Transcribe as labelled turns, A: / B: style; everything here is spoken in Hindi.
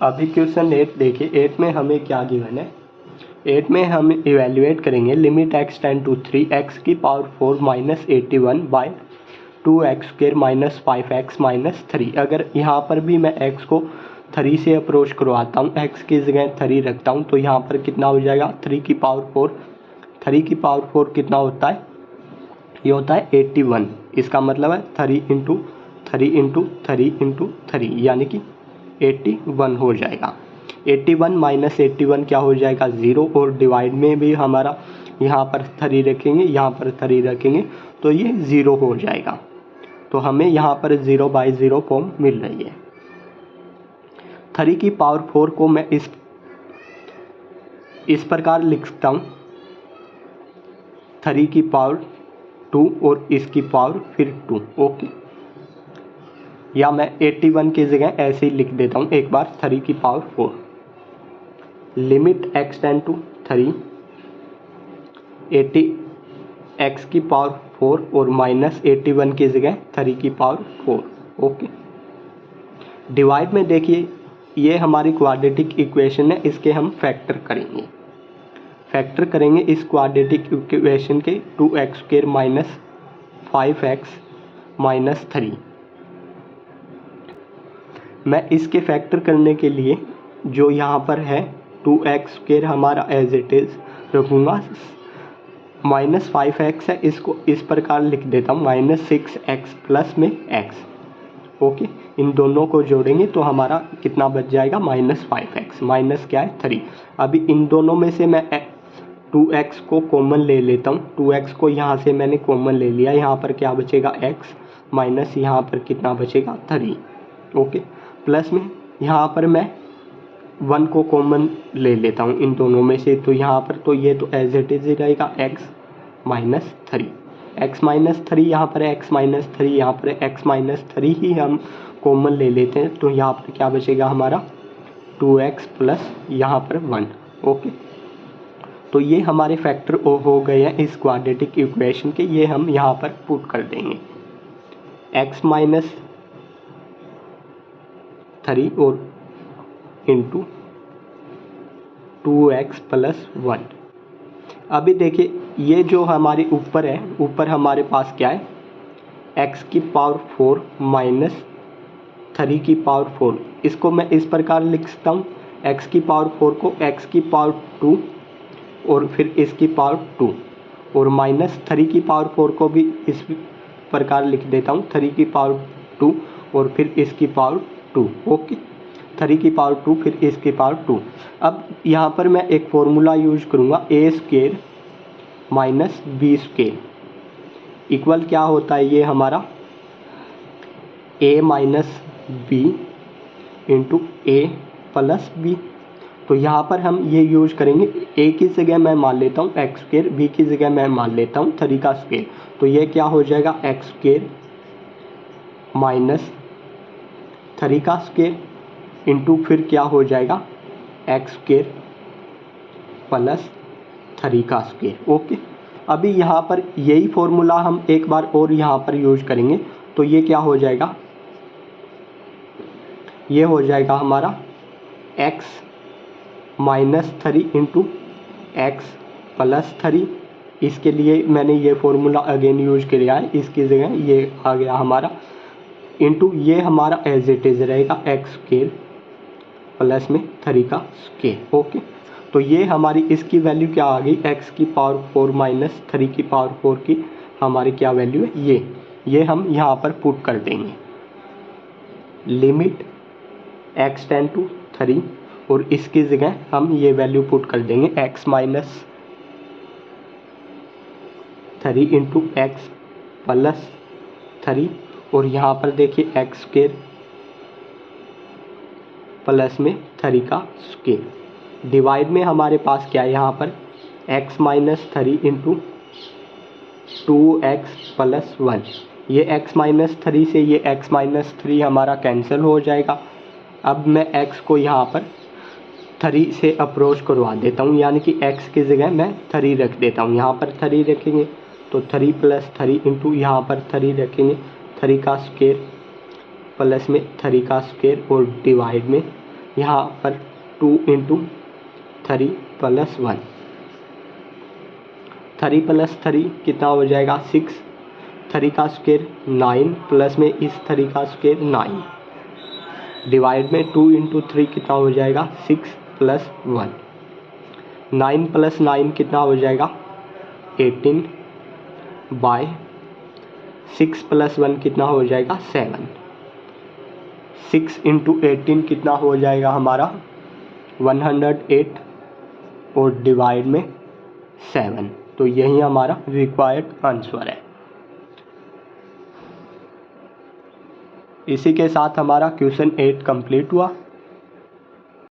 A: अभी क्वेश्चन 8 देखिए, 8 में हमें क्या गिवन है। 8 में हम इवेल्युएट करेंगे limit x tend to 3 x की power 4 minus 81 by 2x² minus 5x minus 3। अगर यहाँ पर भी मैं x को 3 से अप्रोच करवाता हूँ, x की जगह 3 रखता हूँ, तो यहाँ पर कितना हो जाएगा 3 की पावर 4। 3 की पावर 4 कितना होता है, ये होता है 81। इसका मतलब है 3 इंटू 3 इंटू 3 इंटू 3 यानी कि 81 हो जाएगा। 81 माइनस 81 क्या हो जाएगा 0, और डिवाइड में भी हमारा यहाँ पर 3 रखेंगे, यहाँ पर 3 रखेंगे तो ये 0 हो जाएगा। तो हमें यहाँ पर 0/0 फॉर्म मिल रही है। 3 की पावर 4 को मैं इस प्रकार लिख सकता हूँ, 3 की पावर 2 और इसकी पावर फिर 2। ओके, या मैं 81 की जगह ऐसे ही लिख देता हूँ एक बार, 3 की power 4 limit x tend to 3 80 x की पावर 4 और माइनस 81 की जगह 3 की पावर 4। ओके, डिवाइड में देखिए ये हमारी क्वाड्रेटिक इक्वेशन है, इसके हम फैक्टर करेंगे इस क्वाड्रेटिक इक्वेशन के 2x² माइनस 5x माइनस 3। मैं इसके फैक्टर करने के लिए जो यहाँ पर है 2x² हमारा एज इट इज़ रखूँगा, माइनस 5x है, इसको इस प्रकार लिख देता हूँ माइनस 6x प्लस में x। ओके, इन दोनों को जोड़ेंगे तो हमारा कितना बच जाएगा माइनस 5x, माइनस क्या है 3। अभी इन दोनों में से मैं 2x को कॉमन ले लेता हूँ, 2x को यहाँ से मैंने कॉमन ले लिया, यहाँ पर क्या बचेगा x माइनस यहाँ पर कितना बचेगा 3। ओके, प्लस में यहाँ पर मैं 1 को कॉमन ले लेता हूँ इन दोनों में से, तो यहाँ पर तो ये तो एज इट इज़ ही रहेगा x माइनस 3। x माइनस 3 यहाँ पर x माइनस 3, यहाँ पर x माइनस 3 ही हम कॉमन ले लेते हैं, तो यहाँ पर क्या बचेगा हमारा 2x प्लस यहाँ पर 1। ओके, तो ये हमारे फैक्टर हो गए हैं इस क्वाड्रेटिक इक्वेशन के, ये हम यहाँ पर पुट कर देंगे x माइनस 3 और इंटू 2x प्लस 1। अभी देखिए ये जो हमारे ऊपर है, ऊपर हमारे पास क्या है x की पावर 4 माइनस 3 की पावर 4। इसको मैं इस प्रकार लिख सकता हूँ, x की पावर 4 को x की पावर 2 और फिर इसकी पावर 2, और माइनस 3 की पावर 4 को भी इस प्रकार लिख देता हूँ, 3 की पावर 2 और फिर इसकी पावर 2। ओके, 3 की पावर 2 फिर इसकी पावर 2। अब यहाँ पर मैं एक फॉर्मूला यूज करूँगा a² माइनस b² इक्वल क्या होता है ये हमारा a minus B into a plus b। तो यहाँ पर हम ये यूज करेंगे, a की जगह मैं मान लेता हूँ x², b की जगह मैं मान लेता हूँ 3 का स्क्वायर, तो ये क्या हो जाएगा x² माइनस 3 का स्क्वायर इंटू फिर क्या हो जाएगा x² प्लस 3 का स्क्वायर। ओके, अभी यहाँ पर यही फॉर्मूला हम एक बार और यहाँ पर यूज करेंगे, तो ये क्या हो जाएगा, ये हो जाएगा हमारा x minus 3 into x plus 3। इसके लिए मैंने ये फॉर्मूला अगेन यूज किया है, इसकी जगह ये आ गया हमारा इंटू ये हमारा एज इट इज़ रहेगा x² प्लस में 3 का स्क्वायर। ओके, तो ये हमारी इसकी वैल्यू क्या आ गई, x की पावर 4 माइनस 3 की पावर 4 की हमारी क्या वैल्यू है, ये हम यहाँ पर पुट कर देंगे लिमिट x टेंड टू 3, और इसकी जगह हम ये वैल्यू पुट कर देंगे x minus 3 into x plus 3, और यहाँ पर देखिए x² प्लस में 3 का स्क्वायर। डिवाइड में हमारे पास क्या है यहाँ पर x minus 3 into 2x plus 1। ये x माइनस 3 से ये x माइनस 3 हमारा कैंसिल हो जाएगा। अब मैं x को यहाँ पर 3 से अप्रोच करवा देता हूँ, यानी कि x की जगह मैं 3 रख देता हूँ, यहाँ पर 3 रखेंगे तो 3 प्लस 3 इंटू यहाँ पर 3 रखेंगे 3 का स्क्वायर प्लस में 3 का स्क्वायर, और डिवाइड में यहाँ पर 2 इंटू 3 प्लस 1, 3 प्लस 3 कितना हो जाएगा 6, 3 का स्क्वायर 9 प्लस में इस 3 का स्क्वायर 9, डिवाइड में 2 इंटू 3 कितना हो जाएगा 6 प्लस 1, 9 प्लस 9 कितना हो जाएगा 18 बाय 6 प्लस 1 कितना हो जाएगा 7, 6 इंटू 18 कितना हो जाएगा हमारा 108 और डिवाइड में 7। तो यही हमारा रिक्वायर्ड आंसर है। इसी के साथ हमारा क्वेश्चन 8 कंप्लीट हुआ।